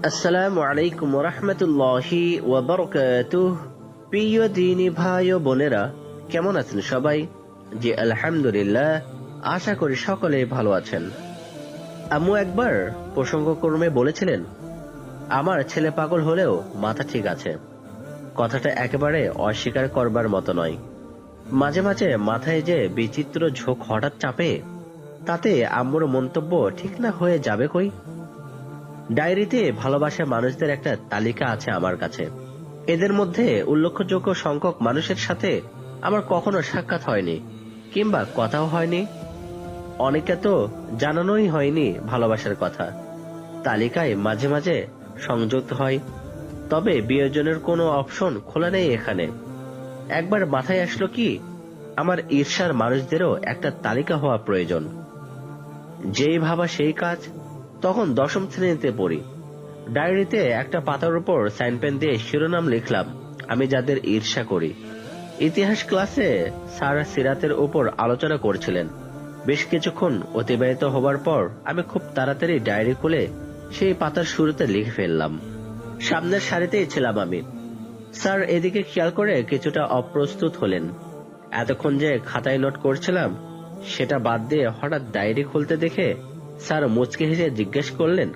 আসসালামু আলাইকুম রহমতুল্লাহি ওয়া বারাকাতুহু। প্রিয় দিনী ভাই ও বোনেরা, কেমন আছেন সবাই? জি আলহামদুলিল্লাহ, আশা করি সকলেই ভালো আছেন। আম্মু একবার প্রসঙ্গক্রমে বলেছিলেন, আমার ছেলে পাগল হলেও মাথা ঠিক আছে। কথাটা একেবারে অস্বীকার করবার মতো নয়। মাঝে মাঝে মাথায় যে বিচিত্র ঝোঁক হঠাৎ চাপে, তাতে আম্মুর মন্তব্য ঠিক না হয়ে যাবে কই। ডায়েরিতে ভালোবাসার মানুষদের একটা তালিকা আছে আমার কাছে। এদের মধ্যে উল্লেখযোগ্য সংখ্যক মানুষের সাথে আমার কখনো সাক্ষাৎ হয়নি, কিংবা কথাও হয়নি। অনেকে তো জানানোই হয়নি ভালোবাসার কথা। তালিকায় মাঝে মাঝে সংযুক্ত হয়, তবে বিয়োজনের কোনো অপশন খোলা নেই এখানে। একবার মাথায় আসলো কি, আমার ঈর্ষার মানুষদেরও একটা তালিকা হওয়া প্রয়োজন। যেই ভাবা সেই কাজ। তখন দশম শ্রেণীতে পড়ি। ডায়েরিতে একটা পাতার উপর সাইন পেন দিয়ে শিরোনাম লিখলাম, আমি যাদের ঈর্ষা করি। ইতিহাস ক্লাসে স্যার সিরাতের উপর আলোচনা করছিলেন। বেশ কিছুক্ষণ অতিবাহিত হবার পর আমি খুব তাড়াতাড়ি ডায়েরি খুলে সেই পাতার শুরুতে লিখে ফেললাম। সামনের সারিতেই ছিলাম আমি। স্যার এদিকে খেয়াল করে কিছুটা অপ্রস্তুত হলেন। এতক্ষণ যে খাতায় নোট করছিলাম সেটা বাদ দিয়ে হঠাৎ ডায়েরি খুলতে দেখে স্যার মুচকি হেসে জিজ্ঞেস করলেন,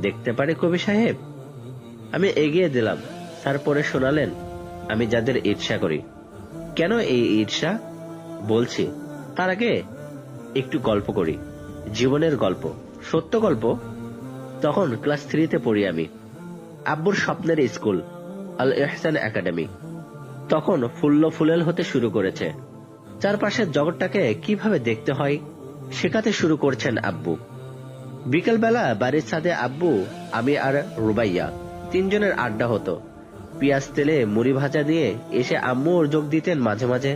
দেখতে পারি কবি সাহেব? আমি এগিয়ে দিলাম। স্যার পড়ে শোনালেন, আমি যাদের ঈর্ষা করি। কেন এই ঈর্ষা? বলছি। তার আগে একটু গল্প করি, জীবনের গল্প, সত্য গল্প। তখন ক্লাস 3-তে পড়ি আমি। আব্বুর স্বপ্নের স্কুল আল ইহসান একাডেমি তখন ফুল্ল ফুলেল হতে শুরু করেছে। চারপাশের জগৎটাকে কিভাবে দেখতে হয় শেখাতে শুরু করছেন আব্বু। বিকেলবেলা বাড়ির ছাদে আব্বু, আমি আর রুবাইয়া তিনজনের আড্ডা হতো। পেঁয়াজ তেলে মুড়ি ভাজা নিয়ে এসে আম্মু ওর যোগ দিতেন মাঝে মাঝে।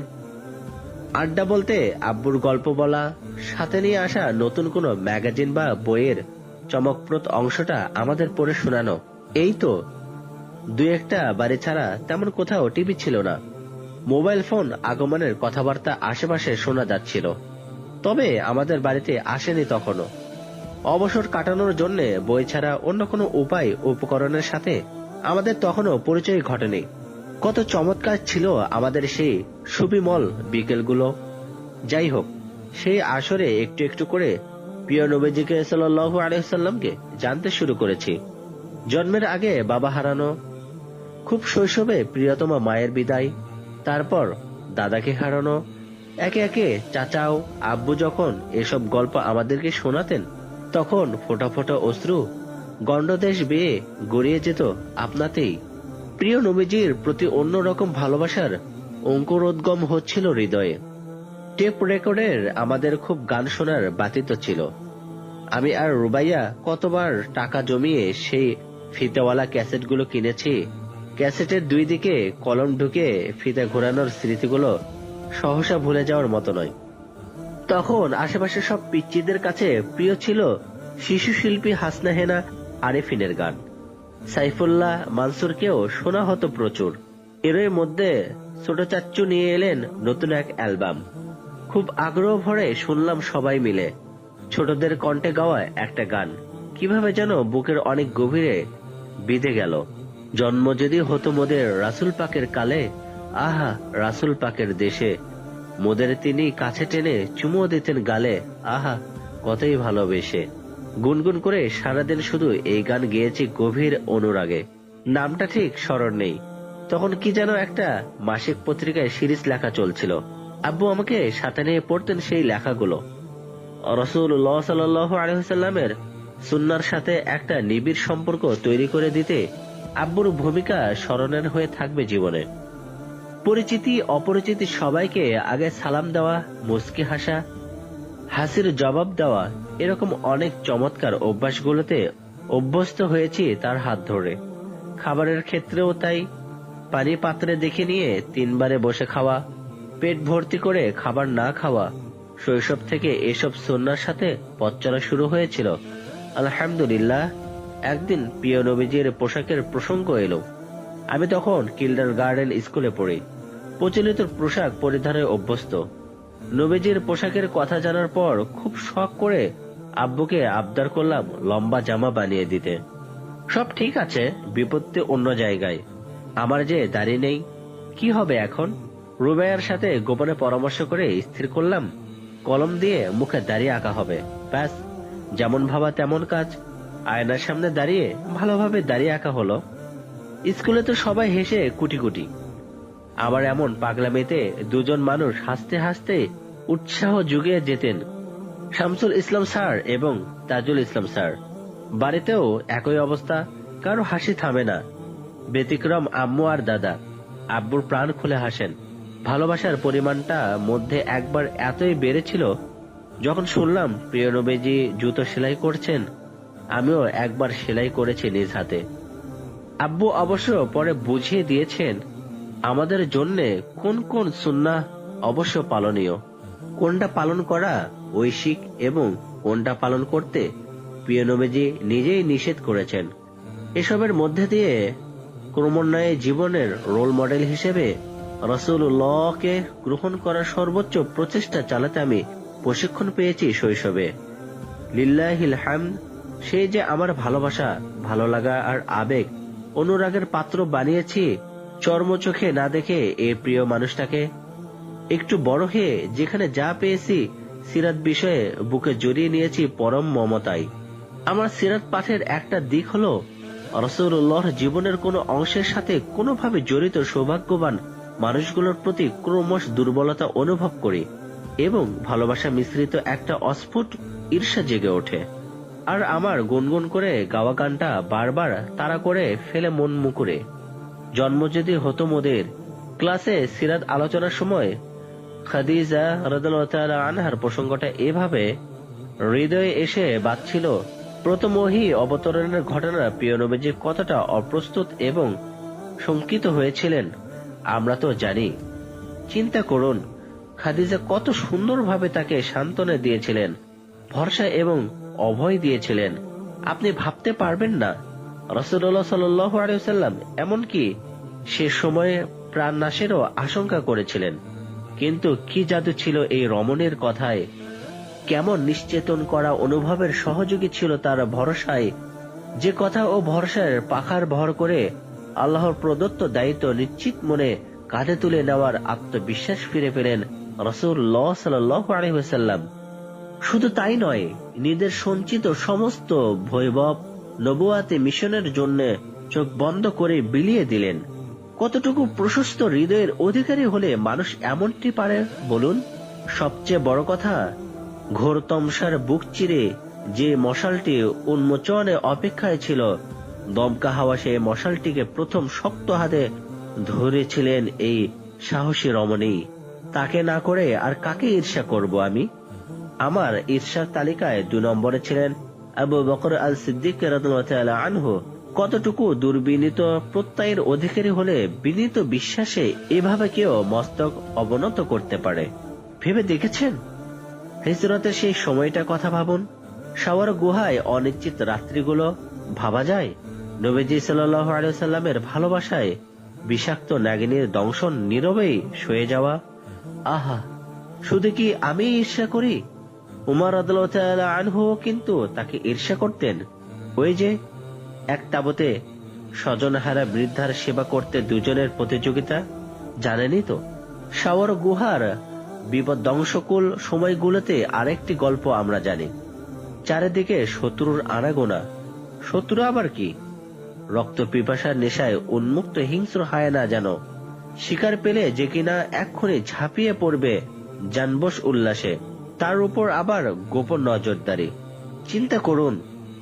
আড্ডা বলতে আব্বুর গল্প বলা, সাথে নিয়ে আসা নতুন কোনো ম্যাগাজিন বা বইয়ের চমকপ্রদ অংশটা আমাদের পড়ে শোনানো। এই তো। দুই একটা বাড়ি ছাড়া তেমন কোথাও টিভি ছিল না। মোবাইল ফোন আগমনের কথাবার্তা আশেপাশে শোনা যাচ্ছিল, তবে আমাদের বাড়িতে আসেনি তখনও। অবসর কাটানোর জন্য বই ছাড়া অন্য কোনো উপায় উপকরণের সাথে আমাদের তখনও পরিচয় ঘটেনি। কত চমৎকার ছিল আমাদের সেই সুবিমল বিকেলগুলো। যাই হোক, সেই আসরে একটু একটু করে প্রিয় নবীজিকে সাল্লাল্লাহু আলাইহি সাল্লামকে জানতে শুরু করেছি। জন্মের আগে বাবা হারানো, খুব শৈশবে প্রিয়তমা মায়ের বিদায়, তারপর দাদাকে হারানো। একে একে চাচাও আব্বু যখন এসব গল্প আমাদেরকে শোনাতেন, তখন ফোঁটা ফোঁটা অশ্রু গণ্ডদেশ বেয়ে গড়িয়ে যেত আপনাতেই। প্রিয় নবীজির প্রতি অন্যরকম ভালোবাসার অঙ্কুরোদ্গম হচ্ছিল হৃদয়ে। টেপ রেকর্ডের আমাদের খুব গান শোনার বাতিত ছিল। আমি আর রুবাইয়া কতবার টাকা জমিয়ে সেই ফিতেওয়ালা ক্যাসেটগুলো কিনেছি। ক্যাসেটের দুই দিকে কলম ঢুকে ফিতে ঘোরানোর স্মৃতিগুলো সহসা ভুলে যাওয়ার মতো নয়। তখন আশেপাশে সব পিচ্চিদের কাছে প্রিয় ছিল শিশু শিল্পী হাসনা হেনা আরেফিনের গান। সাইফুল্লাহ মানসুরকেও শোনা হতো প্রচুর। এরই মধ্যে ছোট চাচ্চু নিয়ে এলেন নতুন এক অ্যালবাম। খুব আগ্রহ ভরে শুনলাম সবাই মিলে। ছোটদের কণ্ঠে গাওয়া একটা গান কিভাবে যেন বুকের অনেক গভীরে বিঁধে গেল। জন্ম যদি হতো মোদের রাসুল পাকের কালে, আহা রাসুল পাকের দেশে, মোদের তিনি কাছে টেনে চুমো দিতেন গালে, আহা কতই ভালোবেসে। গুনগুন করে সারাদিন শুধু এই গান গেয়েছি গভীর অনুরাগে। নামটা ঠিক স্মরণ নেই। তখন কি যেন একটা মাসিক পত্রিকায় সিরিজ লেখা চলছিল। আব্বু আমাকে সাথে নিয়ে পড়তেন সেই লেখাগুলো। রাসূলুল্লাহ সাল্লাল্লাহু আলাইহি সাল্লামের সুন্নাহর সাথে একটা নিবিড় সম্পর্ক তৈরি করে দিতে আব্বুর ভূমিকা স্মরণের হয়ে থাকবে জীবনে। পরিচিতি অপরিচিতি সবাইকে আগে সালাম দেওয়া, মুস্কি হাসা, হাসির জবাব দেওয়া, এরকম অনেক চমৎকার অভ্যাসগুলোতে অভ্যস্ত হয়েছি তার হাত ধরে। খাবারের ক্ষেত্রেও তাই। পানি পাত্রে দেখে নিয়ে 3 বারে বসে খাওয়া, পেট ভর্তি করে খাবার না খাওয়া, শৈশব থেকে এসব সুন্নাহর সাথে পথ চলা শুরু হয়েছিল। আলহামদুলিল্লাহ, একদিন প্রিয় নবীজির পোশাকের প্রসঙ্গ এলো। আমি তখন কিন্ডারগার্টেন স্কুলে পড়ি। প্রচলিত পোশাক পরিধানে অভ্যস্ত। নবীজির পোশাকের কথা জানার পর খুব শখ করে আব্বুকে আবদার করলাম লম্বা জামা বানিয়ে দিতে। সব ঠিক আছে, বিপত্তি অন্য জায়গায়। আমার যে দাড়ি নেই, কি হবে এখন? রুবাইয়ার সাথে গোপনে পরামর্শ করে স্থির করলাম কলম দিয়ে মুখে দাড়ি আঁকা হবে। ব্যাস, যেমন ভাবা তেমন কাজ। আয়নার সামনে দাঁড়িয়ে ভালোভাবে দাড়ি আঁকা হলো। স্কুলে তো সবাই হেসে কুটি কুটি। আবার এমন পাগলামিতে দুজন মানুষ হাসতে হাসতে উৎসাহ জুগিয়ে যেতেন, শামসুল ইসলাম স্যার এবং তাজুল ইসলাম স্যার। বাড়িতেও একই অবস্থা, কারো হাসি থামে না। ব্যতিক্রম আম্মু আর দাদা। আব্বুর প্রাণ খুলে হাসেন। ভালোবাসার পরিমাণটা মধ্যে একবার এতই বেড়েছিল যখন শুনলাম প্রিয় নবীজি জুতো সেলাই করছেন। আমিও একবার সেলাই করেছি নিজ হাতে। আব্বু অবশ্য পরে বুঝিয়ে দিয়েছেন আমাদের জন্য কোন কোন সুন্নাহ অবশ্য পালনীয়, কোনটা পালন করা ঐশিক এবং কোনটা পালন করতে প্রিয় নবীজি নিজেই নিষেধ করেছেন। এসবের মধ্যে দিয়ে ক্রমান্বয়ে জীবনের রোল মডেল হিসেবে রাসূলুল্লাহকে গ্রহণ করার সর্বোচ্চ প্রচেষ্টা চালাতে আমি প্রশিক্ষণ পেয়েছি শৈশবে। লিল্লাহিল হামদ। সেই যে আমার ভালোবাসা, ভালো লাগা আর আবেগ অনুরাগের পাত্র বানিয়েছি চর্মচোখে না দেখে এই প্রিয় মানুষটাকে। একটু বড় হয়ে যেখানে যা পেয়েছি সিরাত বিষয়ে বুকে জড়িয়ে নিয়েছি পরম মমতায়। আমার সিরাত পাঠের একটা দিক হলো রাসূলুল্লাহর জীবনের কোনো অংশের সাথে কোনোভাবে জড়িত সৌভাগ্যবান মানুষগুলোর প্রতি ক্রমশ দুর্বলতা অনুভব করি এবং ভালোবাসা মিশ্রিত একটা অস্ফুট ঈর্ষা জেগে ওঠে। আর আমার গুনগুন করে গাওয়া গানটা বারবার তাড়া করে ফেলে মন মুকুরে। জন্ম যদি হতো মোদের। ক্লাসে সিরাত আলোচনার সময় খাদিজা রাদিয়াল্লাহু তাআলা আনহার প্রসঙ্গটা এভাবে হৃদয়ে এসে বাজছিল। প্রথম ওহী অবতরণের ঘটনা প্রিয় নবীজি কতটা অপ্রস্তুত এবং শঙ্কিত হয়েছিলেন আমরা তো জানি। চিন্তা করুন, খাদিজা কত সুন্দরভাবে তাকে সান্ত্বনা দিয়েছিলেন, ভরসা এবং অভয় দিয়েছিলেন। আপনি ভাবতে পারবেন না রাসূলুল্লাহ সাল্লাল্লাহু আলাইহি ওয়াসাল্লাম এমনকি সে সময়ে প্রাণ নাশেরও আশঙ্কা করেছিলেন। কিন্তু কি জাদু ছিল এই রমণীর কথায়, কেমন নিশ্চেতন করা অনুভবের সহযোগী ছিল তার ভরসায়, যে কথা ও ভরসার পাখার ভর করে আল্লাহর প্রদত্ত দায়িত্ব নিশ্চিত মনে কাঁধে তুলে নেওয়ার আত্মবিশ্বাস ফিরে পেলেন রাসূলুল্লাহ সাল্লাল্লাহু আলাইহি ওয়াসাল্লাম। শুধু তাই নয়, নিজের সঞ্চিত সমস্ত বৈভব নবুয়াতে মিশনের জন্য চোখ বন্ধ করে বিলিয়ে দিলেন। কতটুকু প্রশস্ত হৃদয়ের অধিকারী হলে মানুষ এমনটি পারে বলুন? সবচেয়ে বড় কথা, ঘোর তমসার বুক চিরে যে মশালটি উন্মোচনে অপেক্ষায় ছিল, দমকা হাওয়া সেই মশালটিকে প্রথম শক্ত হাতে ধরেছিলেন এই সাহসী রমণী। তাকে না করে আর কাকে ঈর্ষা করব আমি? আমার ঈর্ষার তালিকায় 2 নম্বরে ছিলেন আবু বকর আল সিদ্দিক রাদিয়াল্লাহু তাআলা আনহু। কতটুকু দুর্বিনীত প্রত্যয়ের অধিকারী হলে বিনীত বিশ্বাসে এভাবে কেউ মস্তক অবনত করতে পারে ভেবে দেখেছেন? হিজরতের সেই সময়টা কথা ভাবুন। শাওয়ার গুহায় অনিশ্চিত রাত্রিগুলো ভাবা যায়? নবীজি সাল্লাল্লাহু আলাইহি ওয়াসাল্লামের ভালোবাসায় বিষাক্ত নাগিনীর দংশন নীরবেই সয়ে যাওয়া। আহা, শুধু কি আমি ঈর্ষা করি? উমর রাদিয়াল্লাহু তাআলা আনহু কিন্তু তাকে ঈর্ষা করতেন। ওই যে এক তাবুতে স্বজনহারা বৃদ্ধার সেবা করতে দুজনের প্রতিযোগিতা, জানেনই তো। শাওয়ার গুহার বিপদংশকুল সময়গুলোতে আরেকটি গল্প আমরা জানি। চারিদিকে শত্রুর আনাগোনা। শত্রু আবার কি? রক্ত পিপাসার নেশায় উন্মুক্ত হিংস্র হায়না যেন শিকার পেলে যে কিনা এক্ষুনি ঝাঁপিয়ে পড়বে জানবশ উল্লাসে, তার উপর আবার গোপন নজরদারি। চিন্তা করুন,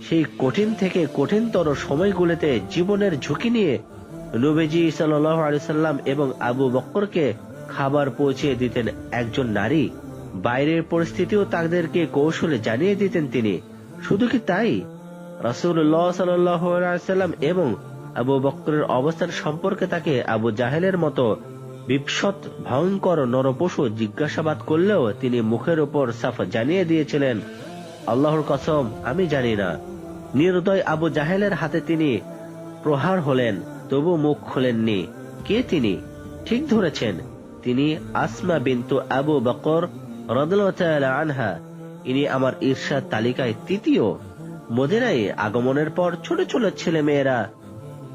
সেই কঠিন থেকে কঠিনতর সময়গুলোতে জীবনের ঝুঁকি নিয়ে নবীজি সাল্লাল্লাহু আলাইহি সাল্লাম এবং আবু বকরকে খাবার পৌঁছে দিতেন একজন নারী। বাইরের পরিস্থিতিও তাদেরকে কৌশলে জানিয়ে দিতেন তিনি। শুধু কি তাই, রাসূলুল্লাহ সাল্লাল্লাহু আলাইহি সাল্লাম এবং আবু বকরের অবস্থান সম্পর্কে তাকে আবু জাহেলের মতো বিপসৎ ভয়ঙ্কর নরপশু জিজ্ঞাসাবাদ করলেও তিনি মুখের উপর সাফ জানিয়ে দিয়েছিলেন, আল্লাহর কসম আমি জানি না। নির্দয় আবু জাহেলের হাতে তিনি প্রহার হলেন, তবু মুখ খোলেননি। কে তিনি? ঠিক ধরেছেন, তিনি আসমা বিনতু আবু বকর রাদিয়াল্লাহু তাআলা আনহা। ইনি আমার ঈর্ষার তালিকায় তৃতীয়। মদিনায় আগমনের পর ছোট ছোট ছেলে মেয়েরা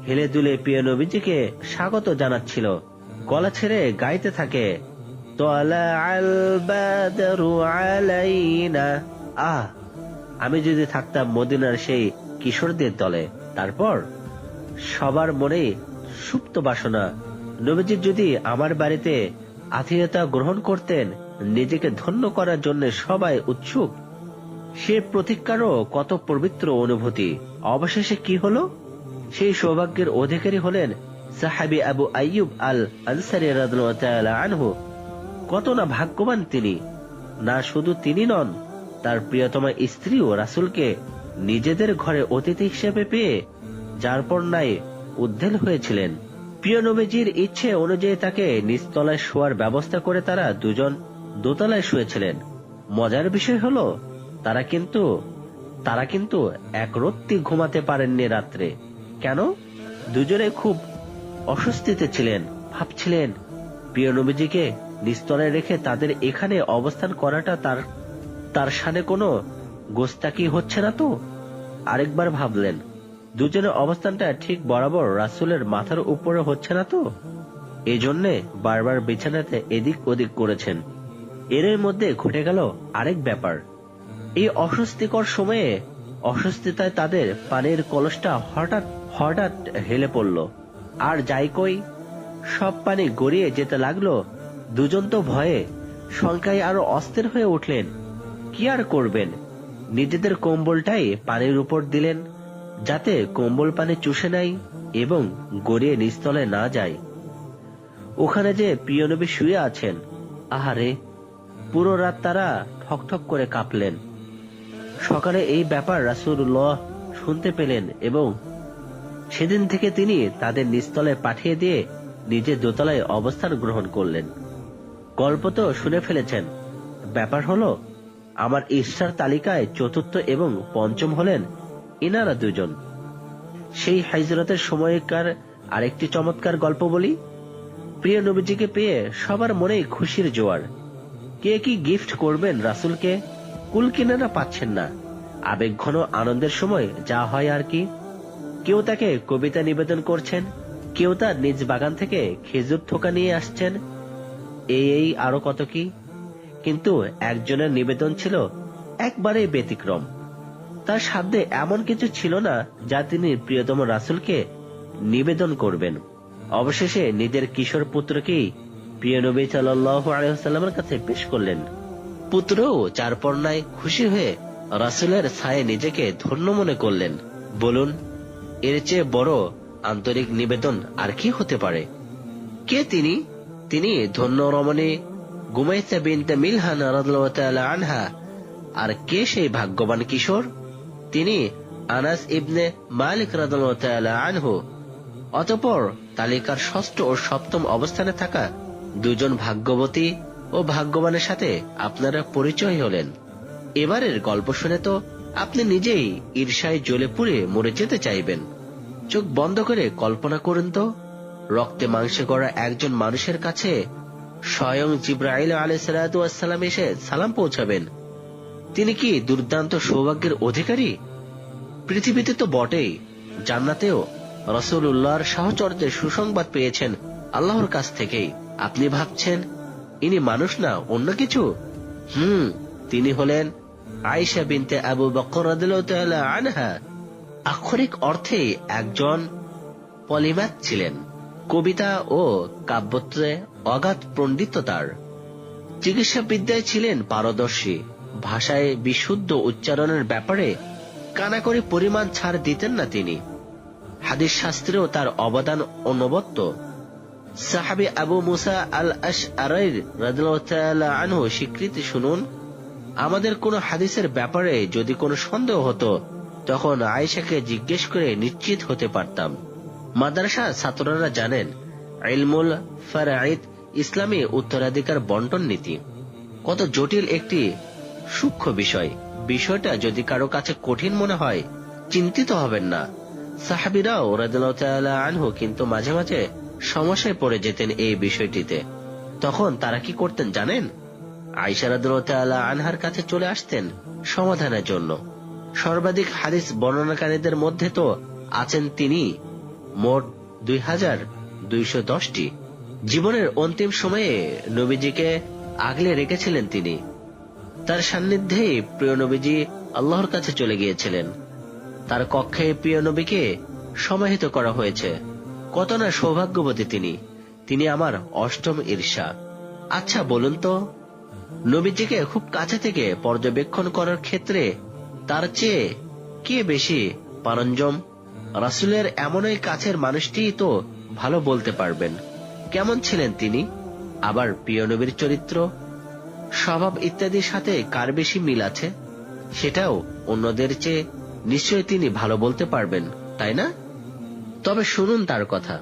হেলে দুলে প্রিয় নবীজিকে স্বাগত জানাচ্ছিল, গলা ছেড়ে গাইতে থাকে, তালাআল বাদরু আলাইনা। আমি যদি থাকতাম মদিনার সেই কিশোরদের দলে। তারপর সবার মনে সুপ্ত বাসনা, নবীজি যদি আমার বাড়িতে আতিথেয়তা গ্রহণ করতেন, নিজেকে ধন্য করার জন্য সবাই উৎসুক। সে প্রতীক্ষারও কত পবিত্র অনুভূতি। অবশেষে কি হলো? সেই সৌভাগ্যের অধিকারী হলেন সাহাবী আবু আইয়ুব আল আনসারী রাদিয়াল্লাহু তাআলা আনহু। কত না ভাগ্যবান তিনি! না শুধু তিনি নন, তার প্রিয়তমা স্ত্রীও রাসূলকে নিজেদের ঘরে অতিথি হিসেবে পেয়ে যার পর নাই উদ্বেল হয়েছিলেন। প্রিয় নবীজির ইচ্ছে অনুযায়ী তাকে নিচতলায় শোয়ার ব্যবস্থা করে তারা দুজন দোতলায় শুয়েছিলেন। মজার বিষয় হলো তারা কিন্তু এক রত্তি ঘুমাতে পারেননি রাত্রে। কেন? দুজনে খুব অস্বস্তিতে ছিলেন, ভাবছিলেন প্রিয় নবীজিকে নিচতলায় রেখে তাদের এখানে অবস্থান করাটা তার শানে কোনো গোস্তাকি হচ্ছে না তো। আরেকবার ভাবলেন, দুজনের অবস্থানটা ঠিক বরাবর রাসূলের মাথার উপরে হচ্ছে না তো। এজন্যে বারবার বিছানাতে এদিক ওদিক করেছেন। এর মধ্যে ঘটে গেল আরেক ব্যাপার। এই অস্বস্তিকর সময়ে অস্বস্তিতায় তাদের পানির কলসটা হঠাৎ হেলে পড়ল। আর যাই কই, সব পানি গড়িয়ে যেতে লাগলো। দুজন তো ভয়ে শঙ্কায় আরো অস্থির হয়ে উঠলেন। কি আর করবেন, নিজেদের কম্বলটাই পানির উপর দিলেন, যাতে কম্বল পানি চুষে নেয় এবং গড়িয়ে নিচতলায় না যায়। ওখানে যে প্রিয় নবী শুয়ে আছেন, আহারে, পুরো রাত তারা ঠকঠক করে কাঁপলেন। সকালে এই ব্যাপার রাসূলুল্লাহ শুনতে পেলেন এবং সেদিন থেকে তিনি তাদের নিচতলায় পাঠিয়ে দিয়ে নিজে দোতলায় অবস্থান গ্রহণ করলেন। গল্প তো শুনে ফেলেছেন। ব্যাপার হলো, আমার ঈর্ষার তালিকায় চতুর্থ এবং পঞ্চম হলেন ইনারা দুজন। সেই হিজরতের সময়কার আরেকটি চমৎকার গল্প বলি। প্রিয় নবীজিকে পেয়ে সবার মনেই খুশির জোয়ার। কে কি গিফট করবেন রাসূলকে, কুল কিনারা পাচ্ছেন না। আবেগঘন আনন্দের সময় যা হয় আর কি। কেউ তাকে কবিতা নিবেদন করছেন, কেউ তার নিজ বাগান থেকে খেজুর থোকা নিয়ে আসছেন, এই আরো কত কি। কিন্তু একজনের নিবেদন ছিল একবারেই ব্যতিক্রম। তার সাধ্যে এমন কিছু ছিল না যা তিনি প্রিয়তম রাসূলকে নিবেদন করবেন। অবশেষে নিজের কিশোর পুত্রকেই প্রিয় নবী সাল্লাল্লাহু আলাইহি ওয়াসাল্লামের কাছে পেশ করলেন। পুত্রও চার পর্নায় খুশি হয়ে রাসূলের ছায়ে নিজেকে ধন্য মনে করলেন। বলুন, এর চেয়ে বড় আন্তরিক নিবেদন আর কি হতে পারে? কে তিনি? তিনি ধন্য রমণী গুমাইসা বিনতে মিলহান রাদিয়াল্লাহু তাআলা আনহা। আর কে সেই ভাগ্যবান কিশোর? তিনি আনাস ইবনে মালিক রাদিয়াল্লাহু তাআলা আনহু। অতঃপর তালিকার ষষ্ঠ ও সপ্তম অবস্থানে থাকা দুজন ভাগ্যবতী ও ভাগ্যবানের সাথে আপনারা পরিচয় হলেন। এবারের গল্প শুনে তো আপনি নিজেই ঈর্ষায় জ্বলে পুড়ে মরে যেতে চাইবেন। চোখ বন্ধ করে কল্পনা করুন তো, রক্তে মাংসে গড়া একজন মানুষের কাছে স্বয়ং জিবরাইল আলাইহিস সালাতু ওয়াস সালাম এসে সালাম পৌঁছাবেন। তিনি কি দুর্দান্ত সৌভাগ্যের অধিকারী? পৃথিবীতে তো বটেই, জান্নাতেও রাসূলুল্লাহর সাহচর্যের সুসংবাদ পেয়েছেন আল্লাহর কাছ থেকেই। আপনি ভাবছেন ইনি মানুষ না অন্য কিছু? তিনি হলেন আয়েশা বিনতে আবু বকর রাদিয়াল্লাহু তাআলা আনহা। আক্ষরিক অর্থে একজন পলিম্যাথ ছিলেন। কবিতা ও কাব্যত্রে অগাধ পণ্ডিত্য তার। চিকিৎসা বিদ্যায় ছিলেন পারদর্শী। ভাষায় বিশুদ্ধ উচ্চারণের ব্যাপারে কানাকড়ি পরিমাণ ছাড় দিতেন না তিনি। হাদিস শাস্ত্রেও তার অবদান অনবদ্য। সাহাবী আবু মুসা আল আশআরী রাদিয়াল্লাহু তাআলা আনহু স্বীকৃতি শুনুন, আমাদের কোনো হাদিসের ব্যাপারে যদি কোনো সন্দেহ হতো তখন আয়েশাকে জিজ্ঞেস করে নিশ্চিত হতে পারতাম। মাদ্রাসা ছাত্ররা জানেন ইলমুল ফারাঈদ ইসলামী উত্তরাধিকার বন্টন নীতি কত জটিল একটি সূক্ষ্ম বিষয়। বিষয়টা যদি কারো কাছে কঠিন মনে হয়, চিন্তিত হবেন না। সাহাবীরাও রাদিয়াল্লাহু তাআলা আনহু কিন্তু মাঝে মাঝে সমস্যায় পড়ে যেতেন এই বিষয়টিতে। তখন তারা কি করতেন জানেন? আয়েশা রাদিয়াল্লাহু তাআলা আনহার কাছে চলে আসতেন সমাধানের জন্য। সর্বাধিক হাদিস বর্ণনাকারীদের মধ্যে তো আছেন তিনি। মোট 2210টি। জীবনের অন্তিম সময়ে নবীজিকে আগলে রেখেছিলেন তিনি। তার সান্নিধ্যেই প্রিয় নবীজি আল্লাহর কাছে চলে গিয়েছিলেন। তার কক্ষে প্রিয় নবীকে সমাহিত করা হয়েছে। কত না সৌভাগ্যবতী তিনি। তিনি আমার অষ্টম ঈর্ষা। আচ্ছা বলুন তো, নবীজিকে খুব কাছে থেকে পর্যবেক্ষণ করার ক্ষেত্রে তার চেয়ে কে বেশি পারঞ্জম? রাসূলের এমনই কাছের মানুষটিই তো ভালো বলতে পারবেন কেমন ছিলেন তিনি। আবার প্রিয় নবীর চরিত্র, স্বভাব ইত্যাদির সাথে কার বেশি মিল আছে, সেটাও অন্যদের চেয়ে নিশ্চয়ই তিনি ভালো বলতে পারবেন, তাই না? তবে শুনুন তার কথা।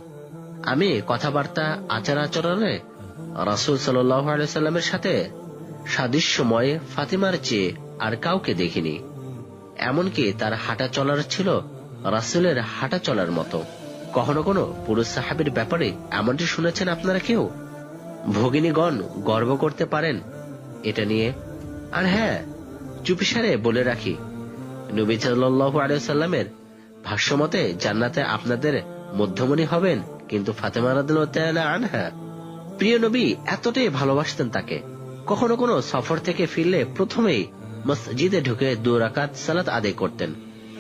আমি কথাবার্তা আচার আচরণে রাসূল সাল্লাল্লাহু আলাইহি সাল্লামের সাথে সাদৃশ্যময় ফাতিমার চেয়ে আর কাউকে দেখিনি। এমনকি তার হাঁটা চলার ছিল রাসূলের হাঁটা চলার মতো। কখনো কোনো পুরুষ সাহাবীর ব্যাপারে এমনটি শুনেছেন আপনারা কেউ? ভগিনীগণ গর্ব করতে পারেন এটা নিয়ে। আর হ্যাঁ, চুপিসারে বলে রাখি, নবী সাল্লাল্লাহু আলাইহি সাল্লামের ভাষ্যমতে জান্নাতে আপনাদের মধ্যমণি হবেন কিন্তু ফাতেমা রাদিয়াল্লাহু তাআলা আনহা। প্রিয় নবী এতটাই ভালোবাসতেন তাকে, কখনো কোনো সফর থেকে ফিরলে প্রথমেই মসজিদে ঢুকে 2 রাকাত সালাত আদায় করতেন।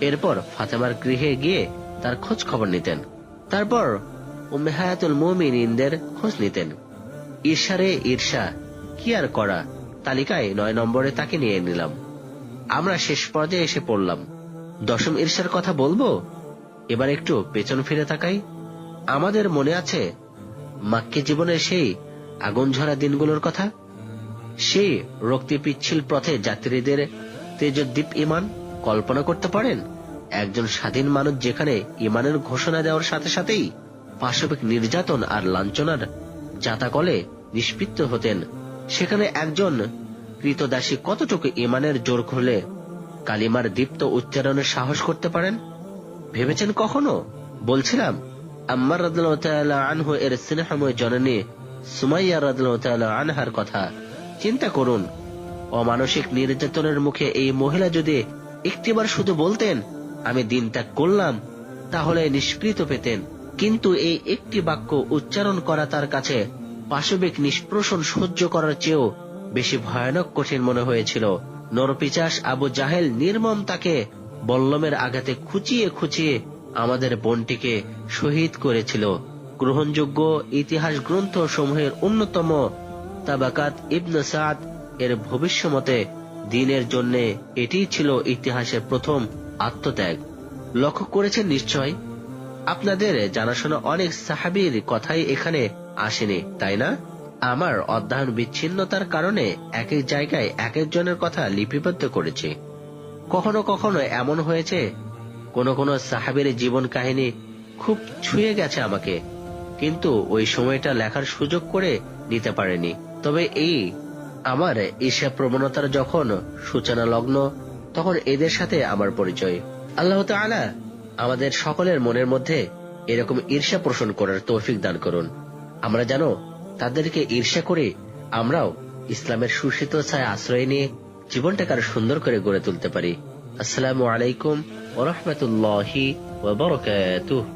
এরপর ফাতেমার গৃহে গিয়ে তার খোঁজ খবর নিতেন। তারপর উম্মাহাতুল মুমিনিনদের খোঁজ নিতেন। ঈর্ষারে ঈর্ষা, কি আর করা, তালিকায় 9 নম্বরে তাকে নিয়ে নিলাম। আমরা শেষ পর্যায়ে এসে পড়লাম। 10ম ঈর্ষার কথা বলবো। এবার একটু পেছন ফিরে তাকাই। আমাদের মনে আছে মাক্কি জীবনের সেই আগুন ঝরা দিনগুলোর কথা, সেই রক্তি পিচ্ছিল পথে যাত্রীদের তেজোদ্দীপ ঈমান। কল্পনা করতে পারেন একজন স্বাধীন মানুষ যেখানে ঈমানের ঘোষণা দেওয়ার সাথে সাথেই পাশবিক নির্যাতন আর লাঞ্ছনার জাতাকলে নিষ্পৃত হতেন, সেখানে একজন কৃতদাসী কতটুকু ঈমানের জোর খুলে কালিমার দীপ্ত উচ্চারণের সাহস করতে পারেন ভেবেছেন কখনো? বলছিলাম আম্মার রাদিয়াল্লাহু তাআলা আনহু এর স্নেহময় জননী সুমাইয়া রাদিয়াল্লাহু তাআলা আনহার কথা চিন্তা করুন। অমানসিক নির্যাতনের মুখে এই মহিলা যদি একটিবার শুধু বলতেন আমি দিন ত্যাগ করলাম, তাহলে নিষ্কৃত পেতেন। কিন্তু এই একটি বাক্য উচ্চারণ করা তার কাছে পাশবিক নিষ্প্রশন সহ্য করার চেয়েও বেশি ভয়ানক কঠিন মনে হয়েছিল। নরপিচাস আবু জাহেল নির্মম তাকে বল্লমের আঘাতে খুঁচিয়ে খুঁচিয়ে আমাদের বোনটিকে শহীদ করেছিল। গ্রহণযোগ্য ইতিহাস গ্রন্থ সমূহের অন্যতম তাবাকাত ইবনে সাদ এর ভবিষ্যমতে দ্বীনের জন্য এটি ছিল ইতিহাসের প্রথম আত্মত্যাগ। লক্ষ্য করেছেন নিশ্চয়, আপনাদের জানাশোনা অনেক সাহাবীর কথাই এখানে আসেনি, তাই না? আমার অধ্যয়ন বিচ্ছিন্নতার কারণে এক এক জায়গায় এক একজনের কথা লিপিবদ্ধ করেছি। কখনো কখনো এমন হয়েছে কোন কোন সাহাবীর জীবন কাহিনী খুব ছুঁয়ে গেছে আমাকে, কিন্তু ওই সময়টা লেখার সুযোগ করে নিতে পারেনি। তবে এই আমার ঈর্ষা প্রবণতার যখন সূচনা লগ্ন, তখন এদের সাথে আমার পরিচয়। আল্লাহ তাআলা আমাদের সকলের মনের মধ্যে এরকম ঈর্ষা পোষণ করার তৌফিক দান করুন। আমরা যেন তাদেরকে ঈর্ষা করে আমরাও ইসলামের সুশীতল ছায়া আশ্রয় নিয়ে জীবনটাকে আরো সুন্দর করে গড়ে তুলতে পারি। আসসালামু আলাইকুম ওয়া রাহমাতুল্লাহি ওয়া বারাকাতুহু।